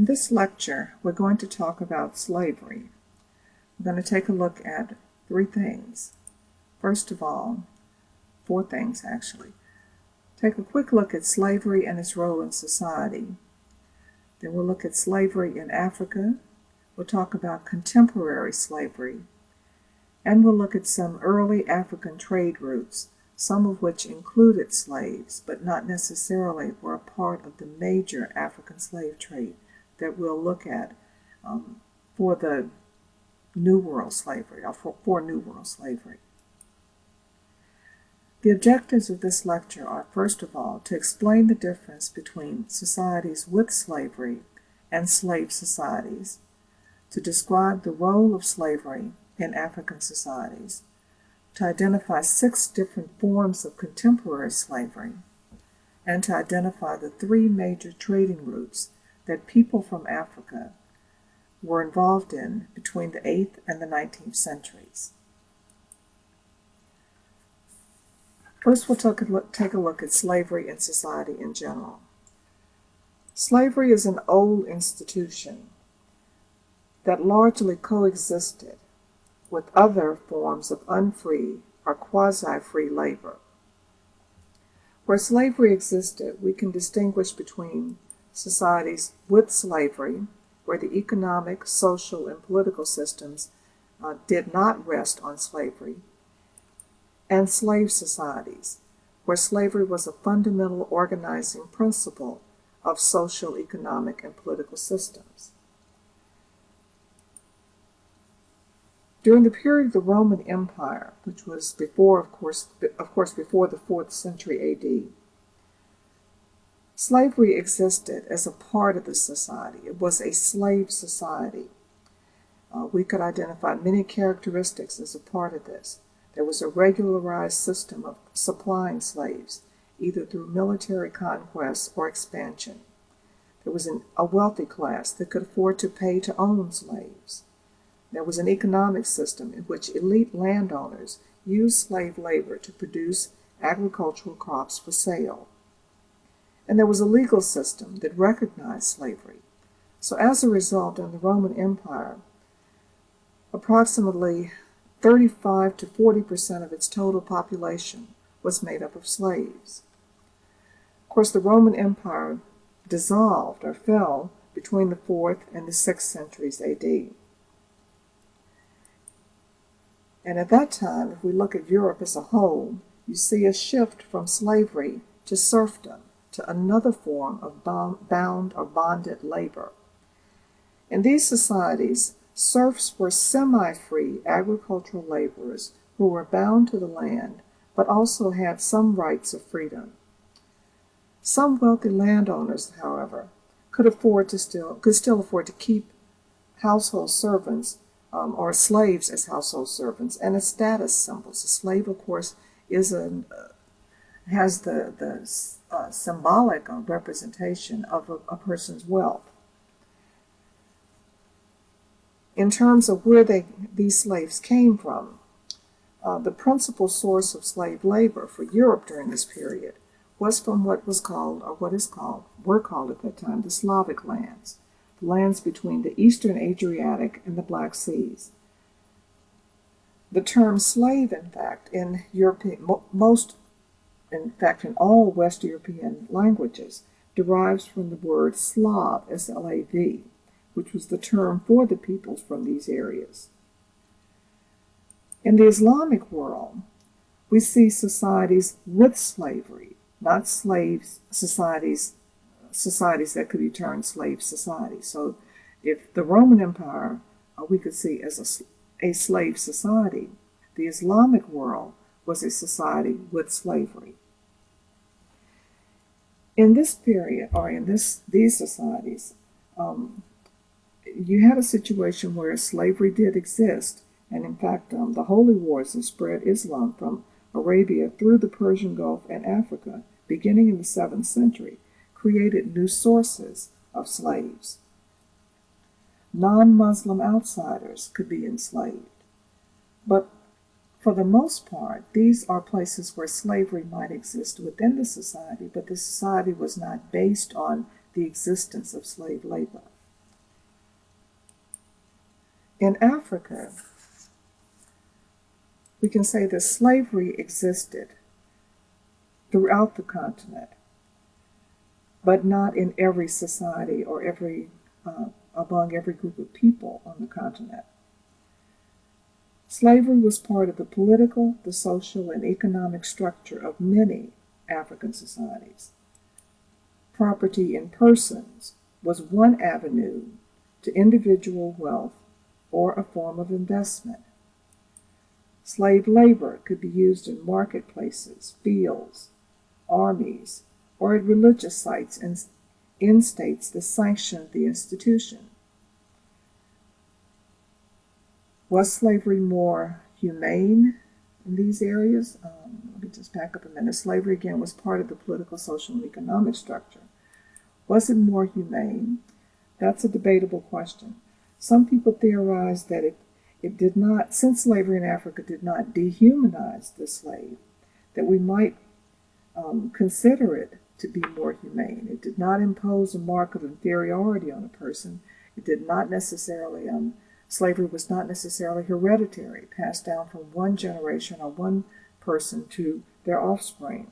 In this lecture, we're going to talk about slavery. We're going to take a look at three things. First of all, four things actually. Take a quick look at slavery and its role in society. Then we'll look at slavery in Africa. We'll talk about contemporary slavery. And we'll look at some early African trade routes, some of which included slaves, but not necessarily were a part of the major African slave trade that we'll look at for the New World slavery, or for New World slavery. The objectives of this lecture are, first of all, to explain the difference between societies with slavery and slave societies, to describe the role of slavery in African societies, to identify 6 different forms of contemporary slavery, and to identify the 3 major trading routes that people from Africa were involved in between the 8th and the 19th centuries. First, we'll take a look at slavery in society in general. Slavery is an old institution that largely coexisted with other forms of unfree or quasi-free labor. Where slavery existed, we can distinguish between societies with slavery, where the economic, social, and political systems did not rest on slavery, and slave societies, where slavery was a fundamental organizing principle of social, economic, and political systems. During the period of the Roman Empire, which was before, of course, before the 4th century AD, slavery existed as a part of the society. It was a slave society. We could identify many characteristics as a part of this. There was a regularized system of supplying slaves, either through military conquest or expansion. There was a wealthy class that could afford to pay to own slaves. There was an economic system in which elite landowners used slave labor to produce agricultural crops for sale. And there was a legal system that recognized slavery. So as a result, in the Roman Empire, approximately 35 to 40% of its total population was made up of slaves. Of course, the Roman Empire dissolved or fell between the 4th and the 6th centuries AD. And at that time, if we look at Europe as a whole, you see a shift from slavery to serfdom, to another form of bound or bonded labor. In these societies, serfs were semi-free agricultural laborers who were bound to the land, but also had some rights of freedom. Some wealthy landowners, however, could still afford to keep household servants or slaves as household servants and as status symbols. A slave, of course, has the symbolic representation of a person's wealth. In terms of where these slaves came from, the principal source of slave labor for Europe during this period was from what were called at that time, the Slavic lands, the lands between the Eastern Adriatic and the Black Seas. The term slave, in fact, in all West European languages, derives from the word Slav, S-L-A-V, which was the term for the peoples from these areas. In the Islamic world, we see societies with slavery, not societies that could be termed slave societies. So if the Roman Empire we could see as a slave society, the Islamic world was a society with slavery. In this period, or in these societies, you had a situation where slavery did exist, and in fact the holy wars that spread Islam from Arabia through the Persian Gulf and Africa, beginning in the 7th century, created new sources of slaves. Non-Muslim outsiders could be enslaved, but for the most part, these are places where slavery might exist within the society, but the society was not based on the existence of slave labor. In Africa, we can say that slavery existed throughout the continent, but not in every society or among every group of people on the continent. Slavery was part of the political, the social, and economic structure of many African societies. Property in persons was one avenue to individual wealth or a form of investment. Slave labor could be used in marketplaces, fields, armies, or at religious sites in states that sanctioned the institution. Was slavery more humane in these areas? Let me just back up a minute. Slavery, again, was part of the political, social, and economic structure. Was it more humane? That's a debatable question. Some people theorize that it did not, since slavery in Africa did not dehumanize the slave, that we might consider it to be more humane. It did not impose a mark of inferiority on a person. It did not necessarily, slavery was not necessarily hereditary, passed down from one generation or one person to their offspring.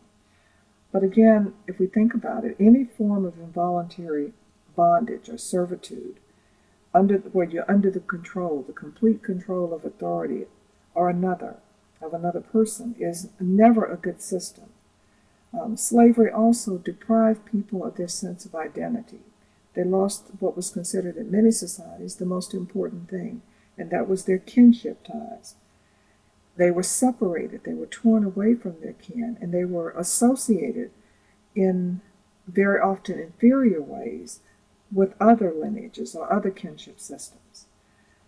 But again, if we think about it, any form of involuntary bondage or servitude where you're under the control, the complete control of authority or another person is never a good system. Slavery also deprived people of their sense of identity. They lost what was considered in many societies the most important thing, and that was their kinship ties. They were separated, they were torn away from their kin, and they were associated in very often inferior ways with other lineages or other kinship systems.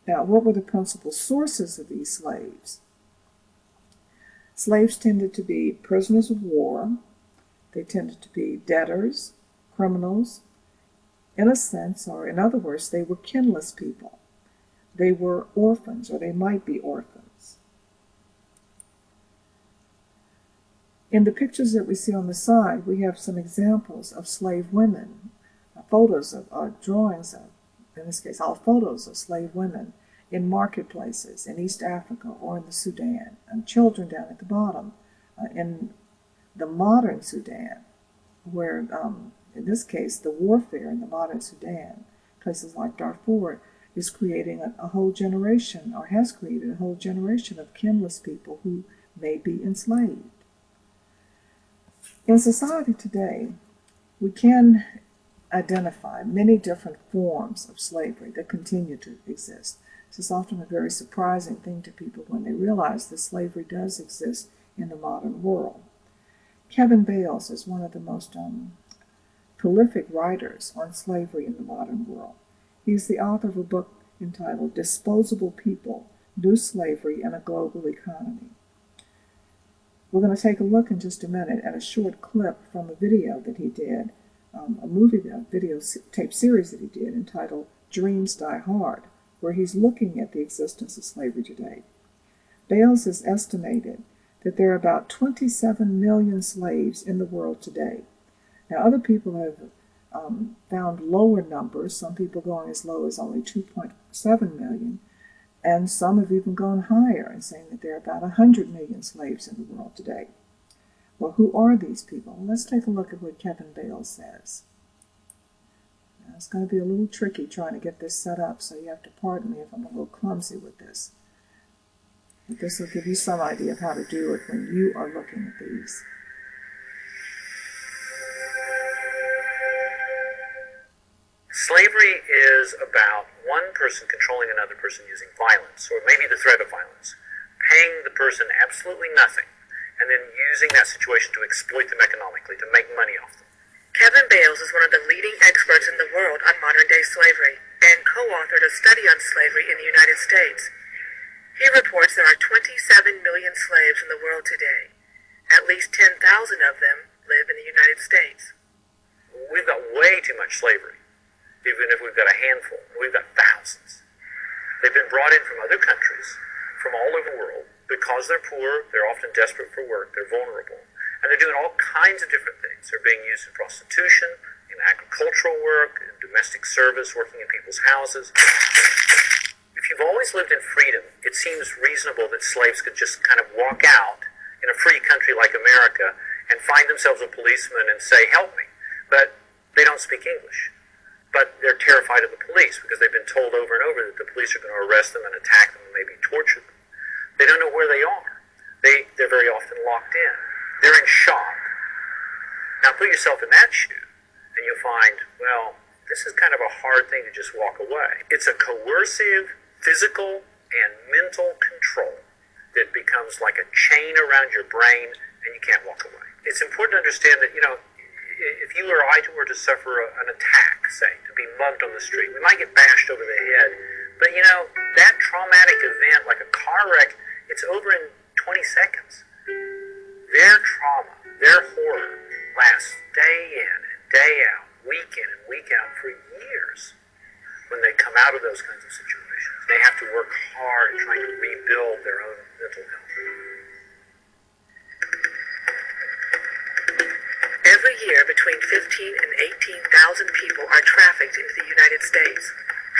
Now, what were the principal sources of these slaves? Slaves tended to be prisoners of war. They tended to be debtors, criminals. In a sense, or in other words, they were kinless people. They were orphans, or they might be orphans. In the pictures that we see on the side, we have some examples of slave women, photos of, drawings of, in this case, all photos of slave women in marketplaces in East Africa or in the Sudan, and children down at the bottom in the modern Sudan, where, in this case, the warfare in the modern Sudan, places like Darfur, is creating a whole generation, or has created a whole generation of kinless people who may be enslaved. In society today, we can identify many different forms of slavery that continue to exist. This is often a very surprising thing to people when they realize that slavery does exist in the modern world. Kevin Bales is one of the most prolific writers on slavery in the modern world. He's the author of a book entitled Disposable People, New Slavery and a Global Economy. We're going to take a look in just a minute at a short clip from a video that he did, a video tape series that he did entitled Dreams Die Hard, where he's looking at the existence of slavery today. Bales has estimated that there are about 27 million slaves in the world today. Now, other people have found lower numbers, some people going as low as only 2.7 million, and some have even gone higher and saying that there are about 100 million slaves in the world today. Well, who are these people? Well, let's take a look at what Kevin Bales says. Now, it's going to be a little tricky trying to get this set up, so you have to pardon me if I'm a little clumsy with this. But this will give you some idea of how to do it when you are looking at these. Slavery is about one person controlling another person using violence, or maybe the threat of violence, paying the person absolutely nothing, and then using that situation to exploit them economically, to make money off them. Kevin Bales is one of the leading experts in the world on modern-day slavery, and co-authored a study on slavery in the United States. He reports there are 27 million slaves in the world today. At least 10,000 of them live in the United States. We've got way too much slavery. Even if we've got a handful, we've got thousands. They've been brought in from other countries, from all over the world, because they're poor, they're often desperate for work, they're vulnerable, and they're doing all kinds of different things. They're being used in prostitution, in agricultural work, in domestic service, working in people's houses. If you've always always lived in freedom, it seems reasonable that slaves could just kind of walk out in a free country like America and find themselves a policeman and say, help me. But they don't speak English. But they're terrified of the police because they've been told over and over that the police are going to arrest them and attack them and maybe torture them. They don't know where they are. They're very often locked in. They're in shock. Now put yourself in that shoe and you'll find, well, this is kind of a hard thing to just walk away. It's a coercive physical and mental control that becomes like a chain around your brain and you can't walk away. It's important to understand that, if you or I were to suffer an attack, say, to be mugged on the street, we might get bashed over the head, but that traumatic event, like a car wreck, it's over in 20 seconds. Their trauma, their horror lasts day in and day out, week in and week out for years. When they come out of those kinds of situations, they have to work hard trying to rebuild their own mental health. Every year, between 15 and 18,000 people are trafficked into the United States.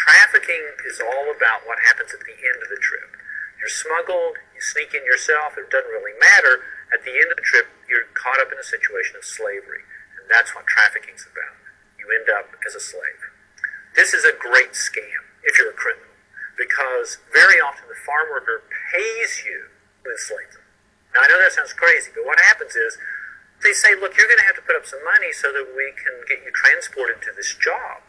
Trafficking is all about what happens at the end of the trip. You're smuggled, you sneak in yourself, it doesn't really matter. At the end of the trip, you're caught up in a situation of slavery, and that's what trafficking's about. You end up as a slave. This is a great scam if you're a criminal, because very often the farm worker pays you to enslave them. Now, I know that sounds crazy, but what happens is they say, look, you're going to have to put up some money so that we can get you transported to this job.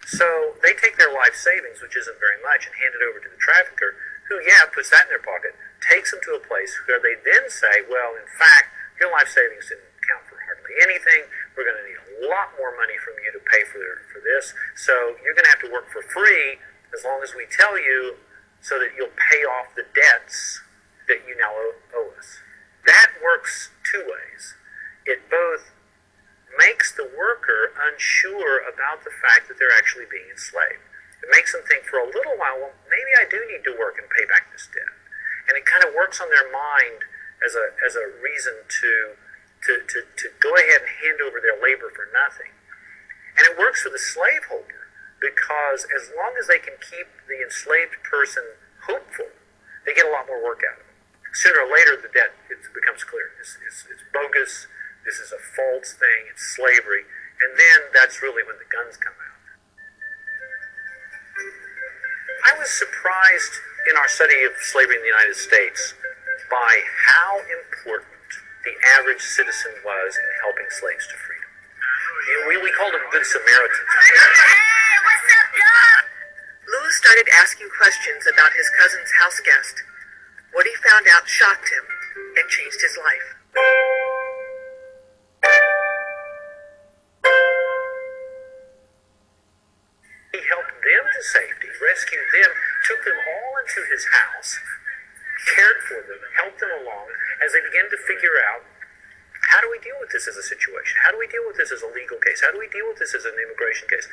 So they take their life savings, which isn't very much, and hand it over to the trafficker, who, puts that in their pocket, takes them to a place where they then say, well, in fact, your life savings didn't count for hardly anything. We're going to need a lot more money from you to pay for this. So you're going to have to work for free as long as we tell you so that you'll pay off the debts that you now owe us. That works two ways. It both makes the worker unsure about the fact that they're actually being enslaved. It makes them think for a little while, well, maybe I do need to work and pay back this debt. And it kind of works on their mind as a reason to go ahead and hand over their labor for nothing. And it works for the slaveholder because as long as they can keep the enslaved person hopeful, they get a lot more work out of them. Sooner or later, the debt becomes clear. It's bogus. This is a false thing. It's slavery. And then that's really when the guns come out. I was surprised in our study of slavery in the United States by how important the average citizen was in helping slaves to freedom. We called them good Samaritans. Hey, what's up, dog? Louis started asking questions about his cousin's house guest. What he found out shocked him and changed his life. He helped them to safety, rescued them, took them all into his house, cared for them, helped them along as they began to figure out, how do we deal with this as a situation? How do we deal with this as a legal case? How do we deal with this as an immigration case?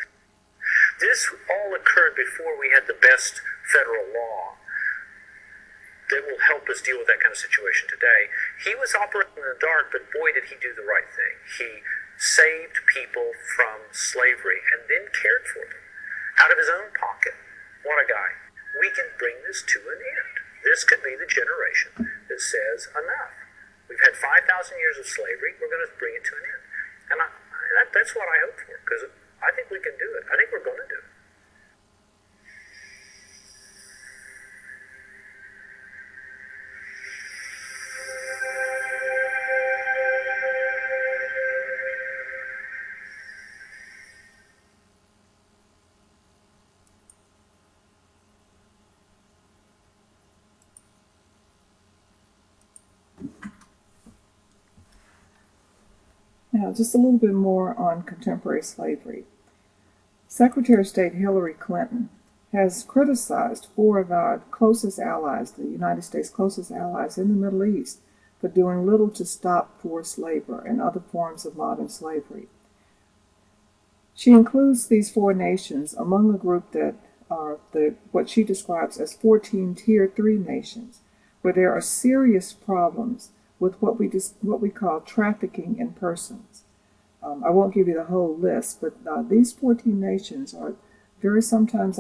This all occurred before we had the best federal law that will help us deal with that kind of situation today. He was operating in the dark, but boy, did he do the right thing. He saved people from slavery and then cared for them out of his own pocket. What a guy. We can bring this to an end. This could be the generation that says enough. We've had 5,000 years of slavery. We're going to bring it to an end. And that's what I hope for, because I think we can do it. I think we're going to do it. Now, just a little bit more on contemporary slavery. Secretary of State Hillary Clinton has criticized 4 of our closest allies, the United States' closest allies in the Middle East, for doing little to stop forced labor and other forms of modern slavery. She includes these 4 nations among a group that are what she describes as 14 Tier 3 nations, where there are serious problems with what we call trafficking in persons. I won't give you the whole list, but these 14 nations are sometimes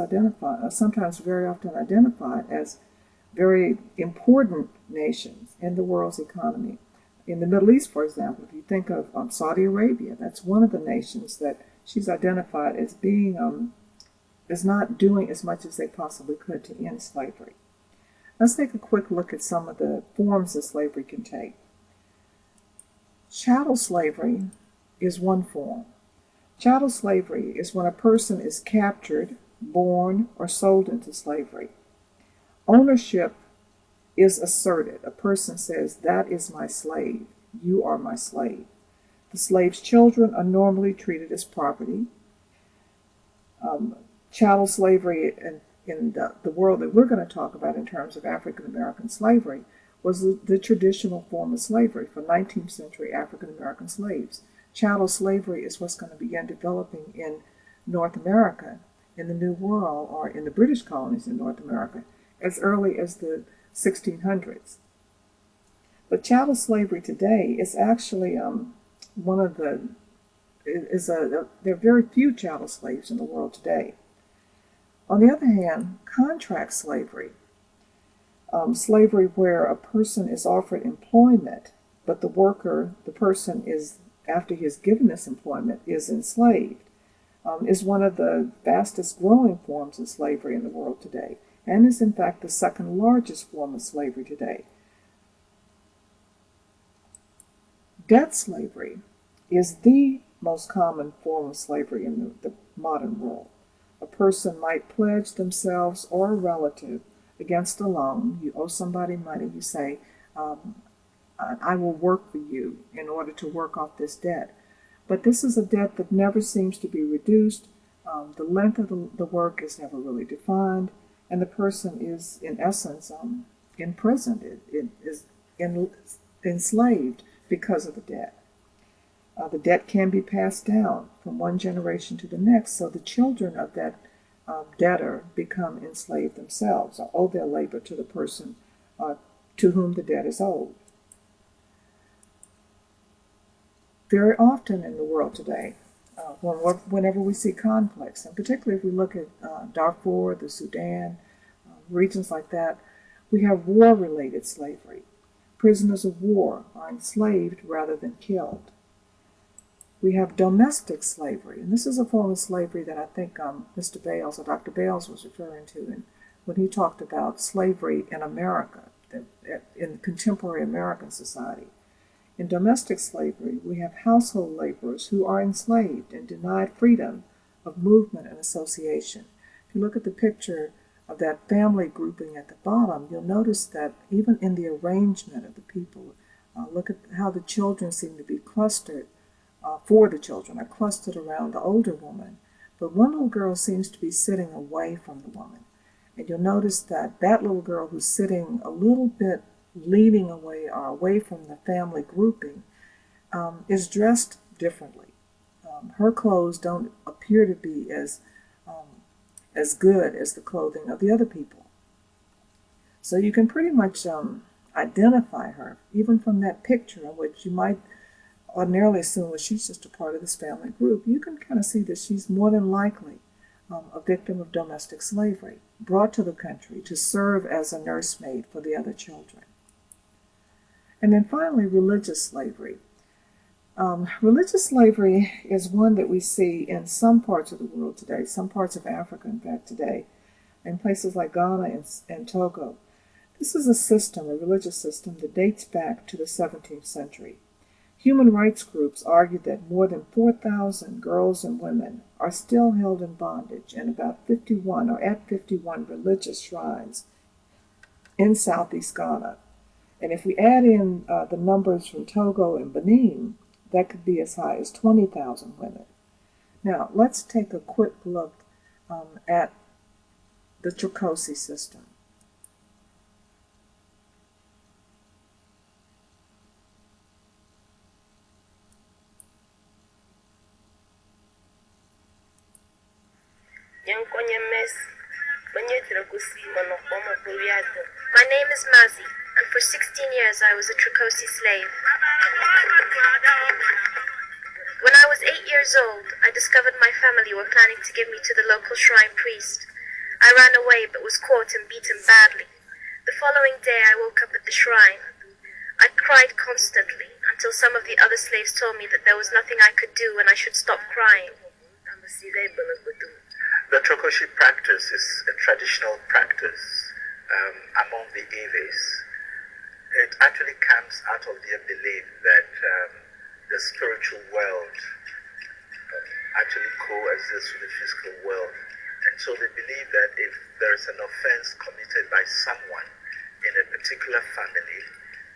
very often identified as very important nations in the world's economy. In the Middle East, for example, if you think of Saudi Arabia, that's one of the nations that she's identified as being is not doing as much as they possibly could to end slavery. Let's take a quick look at some of the forms that slavery can take. Chattel slavery is one form. Chattel slavery is when a person is captured, born, or sold into slavery. Ownership is asserted. A person says, "That is my slave. You are my slave." The slave's children are normally treated as property. Chattel slavery in the world that we're going to talk about in terms of African American slavery was the traditional form of slavery for 19th century African American slaves. Chattel slavery is what's going to begin developing in North America, in the New World, or in the British colonies in North America, as early as the 1600s. But chattel slavery today is actually there are very few chattel slaves in the world today. On the other hand, contract slavery, slavery where a person is offered employment, but the person is, after he is given this employment, is enslaved, is one of the fastest growing forms of slavery in the world today, and is in fact the second largest form of slavery today. Debt slavery is the most common form of slavery in the modern world. A person might pledge themselves or a relative against a loan. You owe somebody money, you say, I will work for you in order to work off this debt. But this is a debt that never seems to be reduced. The length of the work is never really defined, and the person is, in essence, imprisoned, it is enslaved because of the debt. The debt can be passed down from one generation to the next, so the children of that debtor become enslaved themselves, or owe their labor to the person to whom the debt is owed. Very often in the world today, whenever we see conflicts, and particularly if we look at Darfur, the Sudan, regions like that, we have war-related slavery. Prisoners of war are enslaved rather than killed. We have domestic slavery, and this is a form of slavery that I think Mr. Bales, or Dr. Bales, was referring to when he talked about slavery in America, in contemporary American society. In domestic slavery, we have household laborers who are enslaved and denied freedom of movement and association. If you look at the picture of that family grouping at the bottom, you'll notice that even in the arrangement of the people, look at how the children seem to be clustered. The children are clustered around the older woman, but one little girl seems to be sitting away from the woman. And you'll notice that that little girl who's sitting a little bit leaning away or away from the family grouping is dressed differently. Her clothes don't appear to be as good as the clothing of the other people. So you can pretty much identify her, even from that picture, in which you might ordinarily assume that she's just a part of this family group. You can kind of see that she's more than likely a victim of domestic slavery, brought to the country to serve as a nursemaid for the other children. And then finally, religious slavery. Religious slavery is one that we see in some parts of the world today, some parts of Africa, in fact, today, in places like Ghana and Togo. This is a religious system that dates back to the 17th century. Human rights groups argue that more than 4,000 girls and women are still held in bondage in about 51 religious shrines in southeast Ghana. And if we add in the numbers from Togo and Benin, that could be as high as 20,000 women. Now, let's take a quick look at the Trokosi system. My name is Mazi, and for 16 years I was a Trokosi slave. When I was 8 years old, I discovered my family were planning to give me to the local shrine priest. I ran away but was caught and beaten badly. The following day I woke up at the shrine. I cried constantly until some of the other slaves told me that there was nothing I could do and I should stop crying. The Trokoshi practice is a traditional practice among the Eves. It actually comes out of their belief that the spiritual world actually coexists with the physical world. And so they believe that if there is an offense committed by someone in a particular family,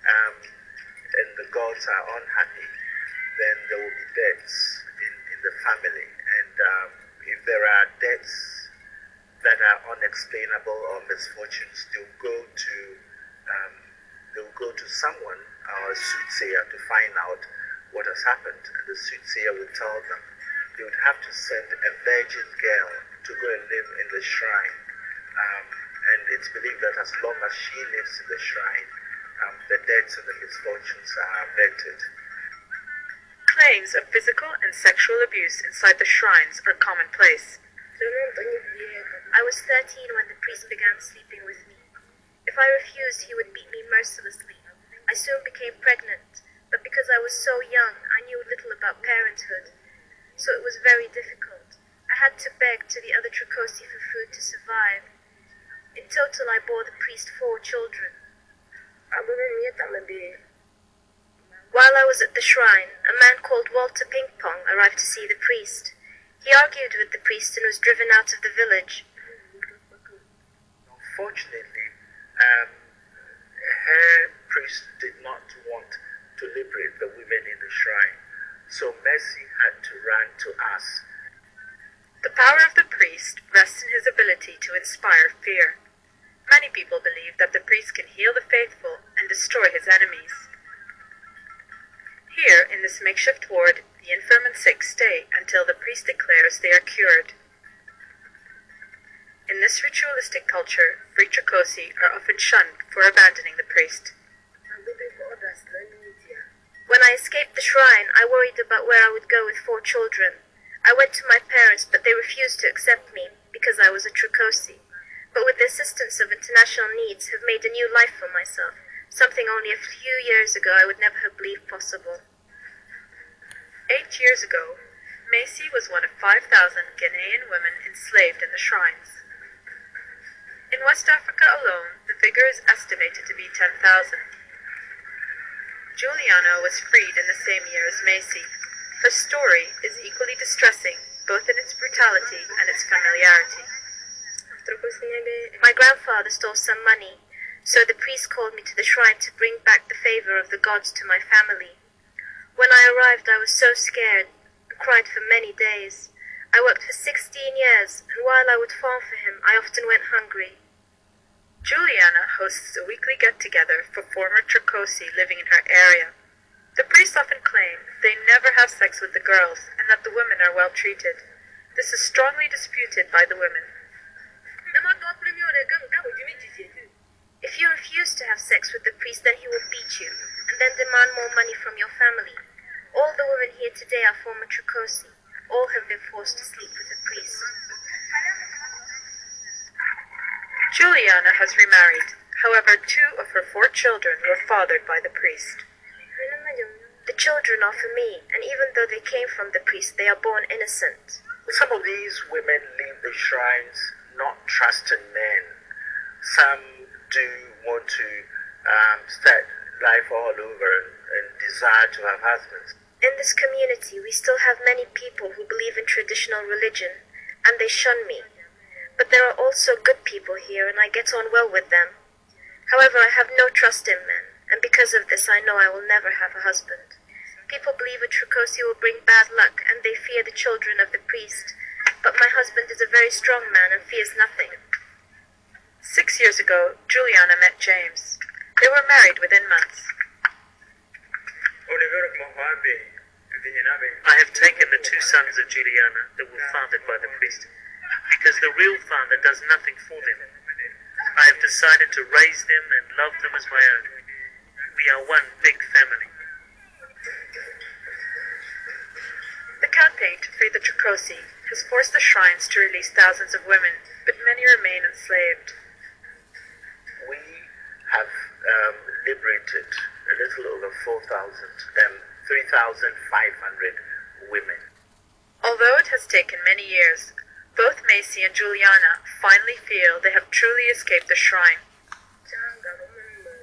and the gods are unhappy, then there will be deaths in the family. And if there are deaths that are unexplainable or misfortunes, they'll go to someone, or a soothsayer, to find out what has happened. And the soothsayer will tell them they would have to send a virgin girl to go and live in the shrine. And it's believed that as long as she lives in the shrine, the deaths and the misfortunes are averted. Claims of physical and sexual abuse inside the shrines are commonplace. I was 13 when the priest began sleeping with me. If I refused, he would beat me mercilessly. I soon became pregnant, but because I was so young, I knew little about parenthood, so it was very difficult. I had to beg to the other Trokosi for food to survive. In total, I bore the priest 4 children. While I was at the shrine, a man called Walter Ping-Pong arrived to see the priest. He argued with the priest and was driven out of the village. Unfortunately, her priest did not want to liberate the women in the shrine, so Mercy had to run to us. The power of the priest rests in his ability to inspire fear. Many people believe that the priest can heal the faithful and destroy his enemies. Here, in this makeshift ward, the infirm and sick stay until the priest declares they are cured. In this ritualistic culture, free Trokosi are often shunned for abandoning the priest. When I escaped the shrine, I worried about where I would go with 4 children. I went to my parents, but they refused to accept me because I was a Trokosi. But with the assistance of International Needs, have made a new life for myself, something only a few years ago I would never have believed possible. 8 years ago, Macy was one of 5,000 Ghanaian women enslaved in the shrines. In West Africa alone, the figure is estimated to be 10,000. Juliana was freed in the same year as Macy. Her story is equally distressing, both in its brutality and its familiarity. My grandfather stole some money, so the priest called me to the shrine to bring back the favor of the gods to my family. When I arrived, I was so scared and cried for many days. I worked for 16 years, and while I would farm for him, I often went hungry. Juliana hosts a weekly get-together for former Trokosi living in her area. The priests often claim they never have sex with the girls and that the women are well treated. This is strongly disputed by the women. If you refuse to have sex with the priest, then he will beat you, and then demand more money from your family. All the women here today are former Trokosi. All have been forced to sleep with a priest. Juliana has remarried. However, 2 of her 4 children were fathered by the priest. The children are for me, and even though they came from the priest, they are born innocent. Some of these women leave the shrines not trusting men. Some do want to start life all over and desire to have husbands. In this community, we still have many people who believe in traditional religion, and they shun me. But there are also good people here, and I get on well with them. However, I have no trust in men, and because of this I know I will never have a husband. People believe a Trokosi will bring bad luck, and they fear the children of the priest. But my husband is a very strong man and fears nothing. 6 years ago, Juliana met James. They were married within months. I have taken the 2 sons of Juliana that were fathered by the priest, because the real father does nothing for them. I have decided to raise them and love them as my own. We are one big family. campaign to free the Trokosi has forced the shrines to release thousands of women, but many remain enslaved. We have liberated a little over 3,500 women. Although it has taken many years, both Macy and Juliana finally feel they have truly escaped the shrine.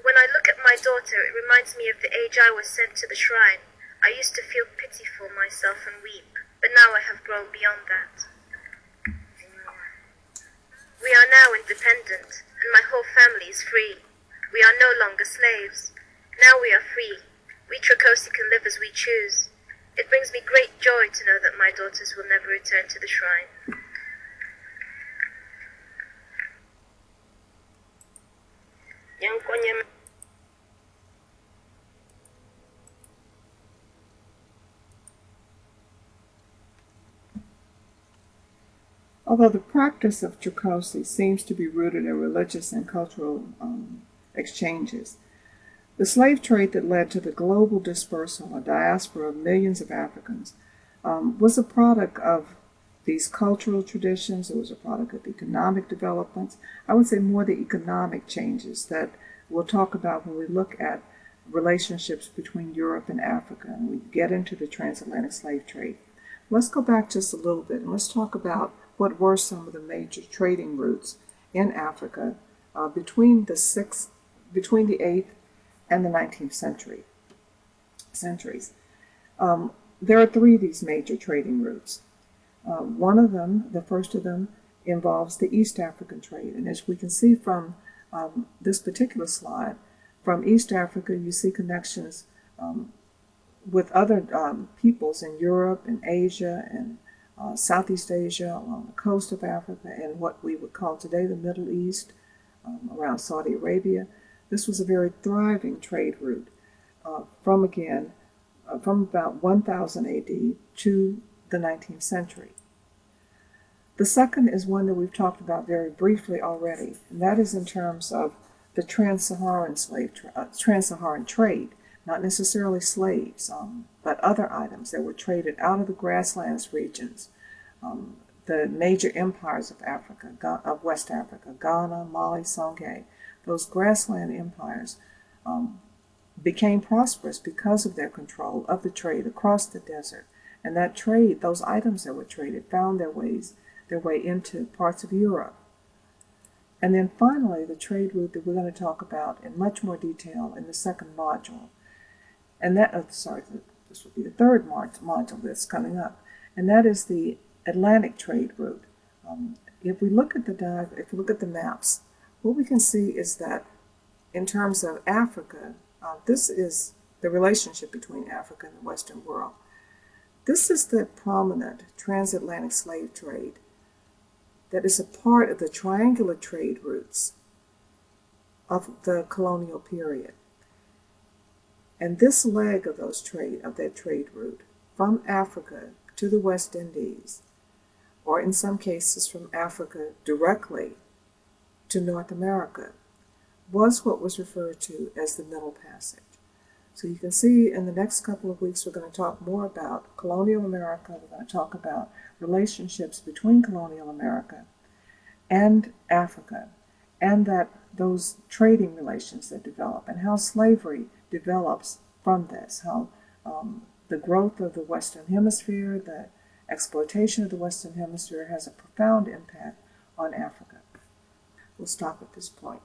When I look at my daughter, it reminds me of the age I was sent to the shrine. I used to feel pity for myself and weep, but now I have grown beyond that. We are now independent, and my whole family is free. We are no longer slaves. Now we are free. We Trokosi can live as we choose. It brings me great joy to know that my daughters will never return to the shrine. Although the practice of Trokosi seems to be rooted in religious and cultural exchanges, the slave trade that led to the global dispersal or diaspora of millions of Africans was a product of these cultural traditions. It was a product of economic developments. I would say more the economic changes that we'll talk about when we look at relationships between Europe and Africa and we get into the transatlantic slave trade. Let's go back just a little bit and let's talk about what were some of the major trading routes in Africa between the 8th and the 19th centuries. There are three of these major trading routes. One of them, the first of them, involves the East African trade. And as we can see from this particular slide, from East Africa you see connections with other peoples in Europe and Asia and Southeast Asia, along the coast of Africa, and what we would call today the Middle East, around Saudi Arabia. This was a very thriving trade route from about 1000 AD to the 19th century. The second is one that we've talked about very briefly already, and that is in terms of the trans-Saharan trade, not necessarily slaves, but other items that were traded out of the grasslands regions. The major empires of Africa, of West Africa, Ghana, Mali, Songhai, those grassland empires became prosperous because of their control of the trade across the desert. And that trade, those items that were traded, found their way into parts of Europe. And then finally, the trade route that we're going to talk about in much more detail in the second module. And that, this will be the third module that's coming up. And that is the Atlantic trade route. If we look at the maps, what we can see is that in terms of Africa, this is the relationship between Africa and the Western world. This is the prominent transatlantic slave trade that is a part of the triangular trade routes of the colonial period. And this leg of that trade route from Africa to the West Indies, or in some cases from Africa directly to North America, was what was referred to as the Middle Passage. So you can see in the next couple of weeks we're going to talk more about colonial America. We're going to talk about relationships between colonial America and Africa, and that those trading relations that develop, and how slavery develops from this, how the growth of the Western Hemisphere, the exploitation of the Western Hemisphere has a profound impact on Africa. We'll stop at this point.